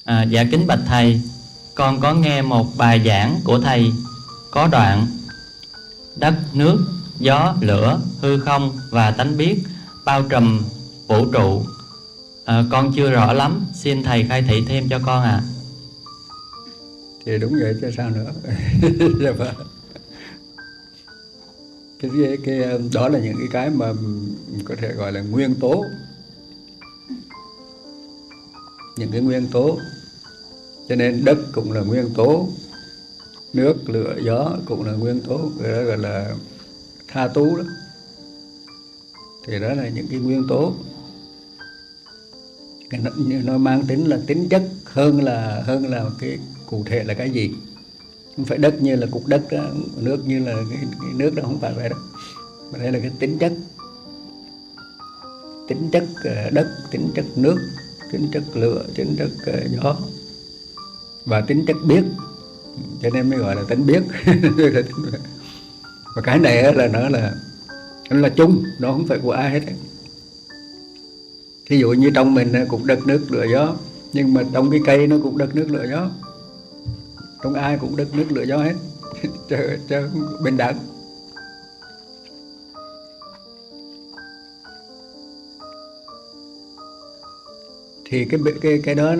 Dạ kính bạch thầy, con có nghe một bài giảng của thầy có đoạn đất, nước, gió, lửa, hư không và tánh biết bao trùm vũ trụ. Con chưa rõ lắm, xin thầy khai thị thêm cho con ạ. Thì đúng vậy chứ sao nữa. Dạ vâng. Cái đó là những cái mà có thể gọi là nguyên tố, những cái nguyên tố. Cho nên đất cũng là nguyên tố, nước, lửa, gió cũng là nguyên tố, cái đó gọi là tha tú đó. Thì đó là những cái nguyên tố, nó mang tính là tính chất hơn là cái cụ thể là cái gì. Không phải đất như là cục đất đó, nước như là cái nước đó, không phải vậy đó. Mà đây là cái tính chất đất, tính chất nước, tính chất lửa, tính chất gió và tính chất biết, cho nên mới gọi là tính biết. Và cái này là nó là chung, nó không phải của ai hết. Thí dụ như trong mình cũng đất nước lửa gió, nhưng mà trong cái cây nó cũng đất nước lửa gió, trong ai cũng đất nước lửa gió hết. Cho bình đẳng. Thì cái đó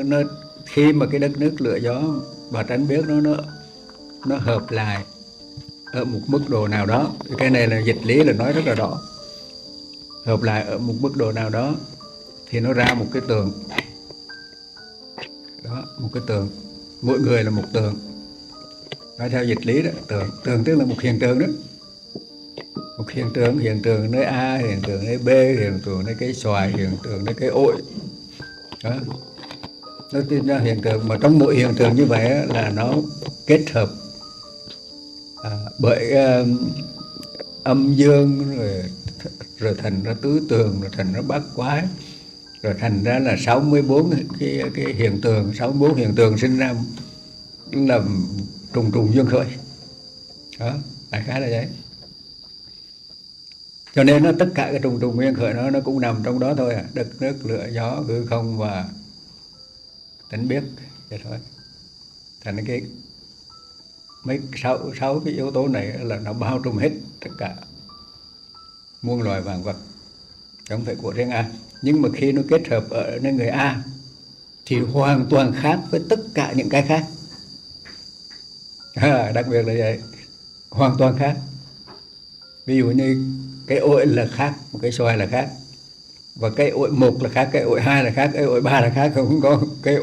nó khi mà cái đất nước lửa gió và tánh biết nó hợp lại ở một mức độ nào đó, cái này là dịch lý là nói rất là rõ, hợp lại ở một mức độ nào đó thì nó ra một cái tường đó, một cái tường, mỗi người là một tường, nói theo dịch lý đó. Tường tức là một hiện tượng đó, một hiện tượng nơi A, hiện tượng nơi B, hiện tượng nơi cây xoài, hiện tượng nơi cây ổi đó. Nó tin ra hiện tượng, mà trong mỗi hiện tượng như vậy là nó kết hợp bởi âm dương, rồi thành ra tứ tường, rồi thành ra bát quái, rồi thành ra là 64 cái hiện tượng, 64 hiện tượng sinh ra là trùng trùng duyên khởi đó, đại khái là vậy. Cho nên nó tất cả cái trùng trùng duyên khởi nó cũng nằm trong đó thôi đất nước lửa gió hư không và tánh biết vậy thôi. Thành cái mấy sáu cái yếu tố này là nó bao trùm hết tất cả muôn loài vạn vật, không phải của riêng A. Nhưng mà khi nó kết hợp ở nơi người A thì hoàn toàn khác với tất cả những cái khác. Đặc biệt là vậy, hoàn toàn khác. Ví dụ như cái ổi là khác, một cái xoài là khác, và cái ổi một là khác, cái ổi hai là khác, cái ổi ba là khác, không có cái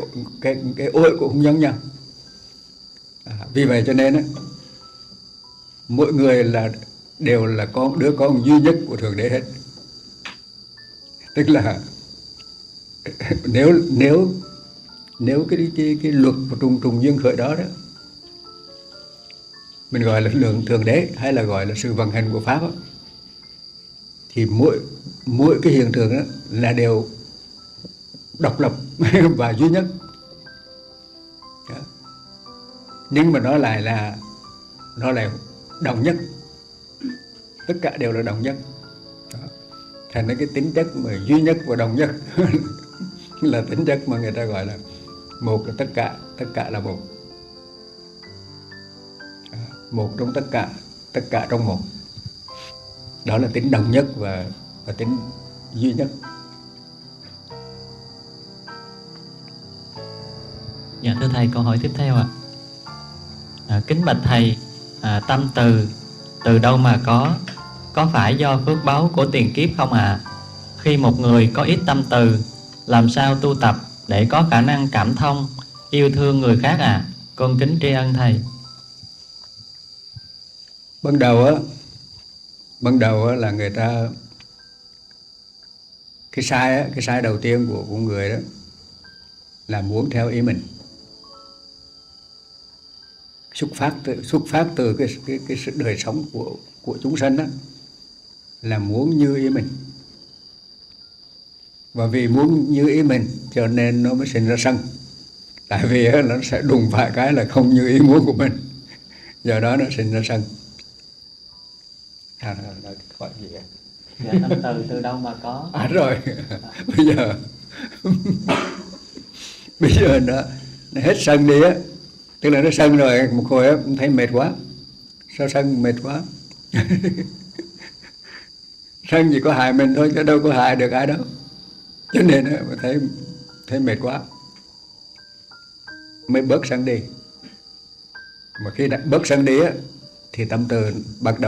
ổi cũng không giống nhau. Vì vậy cho nên mỗi người đều là đứa con duy nhất của Thượng Đế hết. Tức là nếu cái luật của trùng trùng duyên khởi đó mình gọi là lượng Thượng Đế hay là gọi là sự vận hành của Pháp đó, thì mỗi cái hiện tượng đó là đều độc lập và duy nhất đó. Nhưng mà nó lại đồng nhất, tất cả đều là đồng nhất đó. Thành ra cái tính chất mà duy nhất và đồng nhất là tính chất mà người ta gọi là một là tất cả là một, một trong tất cả trong một, đó là tính đồng nhất và tính duy nhất. Dạ thưa thầy, câu hỏi tiếp theo ạ. Kính bạch thầy, tâm từ đâu mà có phải do phước báu của tiền kiếp không ạ? Khi một người có ít tâm từ, làm sao tu tập để có khả năng cảm thông, yêu thương người khác ạ? Con kính tri ân thầy. Ban đầu là người ta cái sai đầu tiên của người đó là muốn theo ý mình, xuất phát từ cái sự đời sống của chúng sanh đó là muốn như ý mình, và vì muốn như ý mình cho nên nó mới sinh ra sân, tại vì nó sẽ đụng phải cái là không như ý muốn của mình, do đó nó sinh ra sân. Hỏi gì vậy? Dạ, tâm từ đâu mà có? Rồi bây giờ Bây giờ nó hết sân đi á, tức là nó sân rồi một hồi á thấy mệt quá. Sao sân mệt quá? Sân chỉ có hại mình thôi chứ đâu có hại được ai đâu. Cho nên á thấy mệt quá mới bớt sân đi. Mà khi đã bớt sân đi á thì tâm từ bắt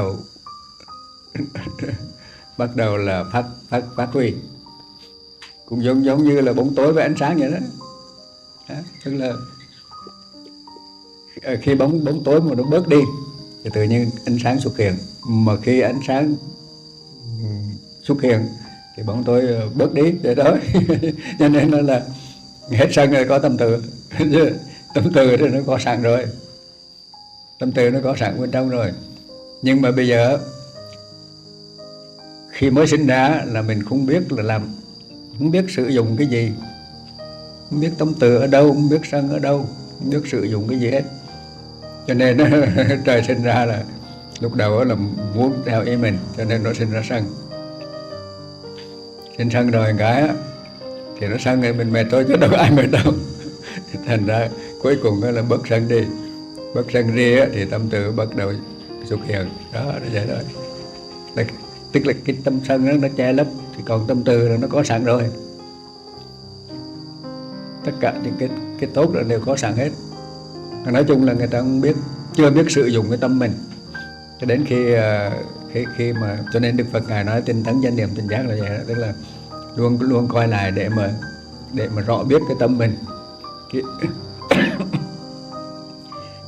đầu là phát huy. Cũng giống như là bóng tối với ánh sáng vậy đó. Tức là khi bóng tối mà nó bớt đi thì tự nhiên ánh sáng xuất hiện. Mà khi ánh sáng xuất hiện thì bóng tối bớt đi vậy đó. Cho nên là hết sân rồi có tâm từ. Tâm từ thì nó có sẵn rồi, tâm từ nó có sẵn bên trong rồi. Nhưng mà bây giờ khi mới sinh ra là mình không biết là làm, không biết sử dụng cái gì, không biết tâm từ ở đâu, không biết sân ở đâu, không biết sử dụng cái gì hết. Cho nên trời sinh ra là lúc đầu là muốn theo ý mình, cho nên nó sinh ra sân. Sinh sân rồi cái thì nó sân thì mình mệt thôi chứ đâu ai mệt đâu. Thành ra cuối cùng là bớt sân đi. Bớt sân đi thì tâm từ bắt đầu xuất hiện. Đó là vậy thôi. Tức là cái tâm sân nó che lấp, thì còn tâm từ là nó có sẵn rồi. Tất cả những cái tốt là đều có sẵn hết. Nói chung là người ta không biết, chưa biết sử dụng cái tâm mình. Cho đến khi mà cho nên Đức Phật ngài nói tinh tấn chánh niệm tỉnh giác là vậy đó, tức là luôn coi lại để mà rõ biết cái tâm mình.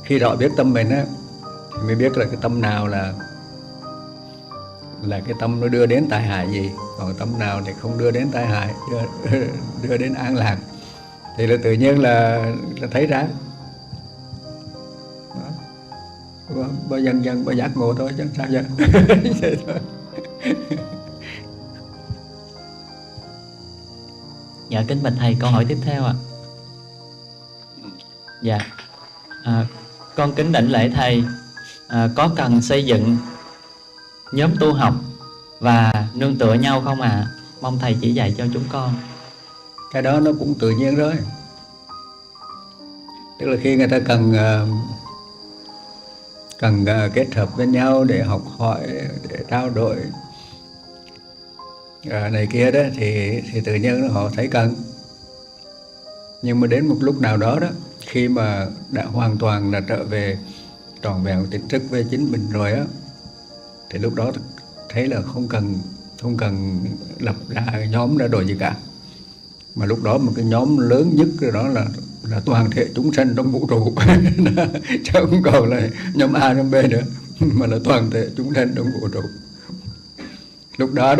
Khi rõ biết tâm mình á thì mới biết là cái tâm nào là cái tâm nó đưa đến tai hại gì, còn tâm nào thì không đưa đến tai hại, đưa đến an lạc, thì là tự nhiên là thấy ra. Bao dần bao giác ngộ thôi chứ sao vậy. Vậy thôi. Dạ kính bạch thầy, câu hỏi tiếp theo ạ. Dạ, con kính đảnh lễ thầy, có cần xây dựng nhóm tu học và nương tựa nhau không ạ? Mong thầy chỉ dạy cho chúng con. Cái đó nó cũng tự nhiên rồi. Tức là khi người ta cần kết hợp với nhau để học hỏi, để trao đổi này kia đó, thì tự nhiên họ thấy cần. Nhưng mà đến một lúc nào đó khi mà đã hoàn toàn là trở về trọn vẹn tỉnh thức với chính mình rồi á, thì lúc đó thấy là không cần lập ra nhóm ra đổi gì cả. Mà lúc đó một cái nhóm lớn nhất đó là toàn thể chúng sanh trong vũ trụ. Chứ không còn là nhóm A nhóm B nữa, mà là toàn thể chúng sanh trong vũ trụ. Lúc đó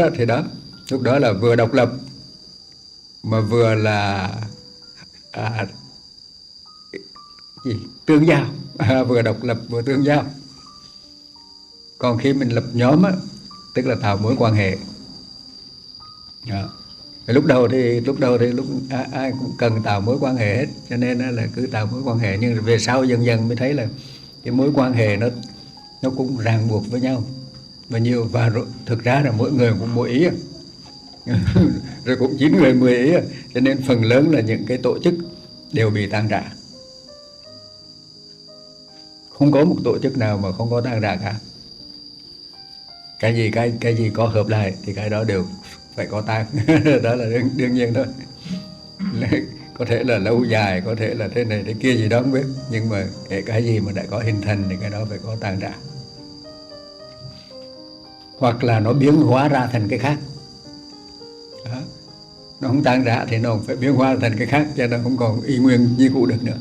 lúc đó là vừa độc lập mà vừa là tương giao. Vừa độc lập vừa tương giao. Còn khi mình lập nhóm á, tức là tạo mối quan hệ. Lúc đầu thì ai cũng cần tạo mối quan hệ hết, cho nên là cứ tạo mối quan hệ. Nhưng về sau dần dần mới thấy là cái mối quan hệ nó cũng ràng buộc với nhau và nhiều, và thực ra là mỗi người cũng mỗi ý. Rồi cũng 9 người 10 ý, cho nên phần lớn là những cái tổ chức đều bị tan rã. Không có một tổ chức nào mà không có tan rã cả. Cái gì có hợp lại thì cái đó đều phải có tan. Đó là đương nhiên thôi. Có thể là lâu dài, có thể là thế này thế kia gì đó không biết, nhưng mà cái gì mà đã có hình thành thì cái đó phải có tan rã, hoặc là nó biến hóa ra thành cái khác. Đó. Nó không tan rã thì nó phải biến hóa thành cái khác, cho nó không còn y nguyên như cũ được nữa.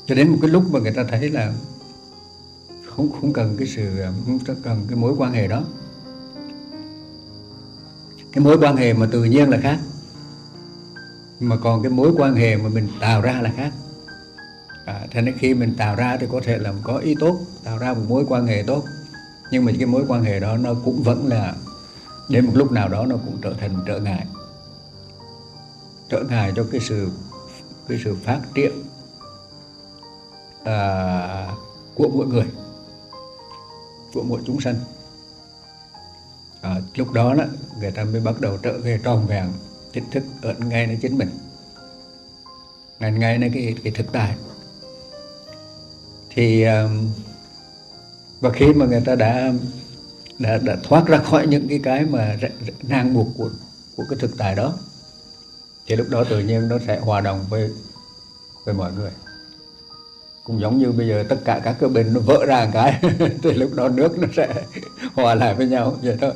Cho đến một cái lúc mà người ta thấy là không cần không cần cái mối quan hệ đó. Cái mối quan hệ mà tự nhiên là khác, mà còn cái mối quan hệ mà mình tạo ra là khác. Thế nên khi mình tạo ra thì có thể là có ý tốt, tạo ra một mối quan hệ tốt, nhưng mà cái mối quan hệ đó nó cũng vẫn là đến một lúc nào đó nó cũng trở thành trở ngại cho cái sự phát triển của mỗi người, của mỗi chúng sanh. Lúc đó người ta mới bắt đầu trở về tròn vẹn tỉnh thức ở ngay nơi chính mình. ngày nay cái thực tại. Thì và khi mà người ta đã thoát ra khỏi những cái mà ràng buộc của cái thực tại đó, thì lúc đó tự nhiên nó sẽ hòa đồng với mọi người. Cũng giống như bây giờ tất cả các cái bình nó vỡ ra một cái thì lúc đó nước nó sẽ hòa lại với nhau vậy thôi.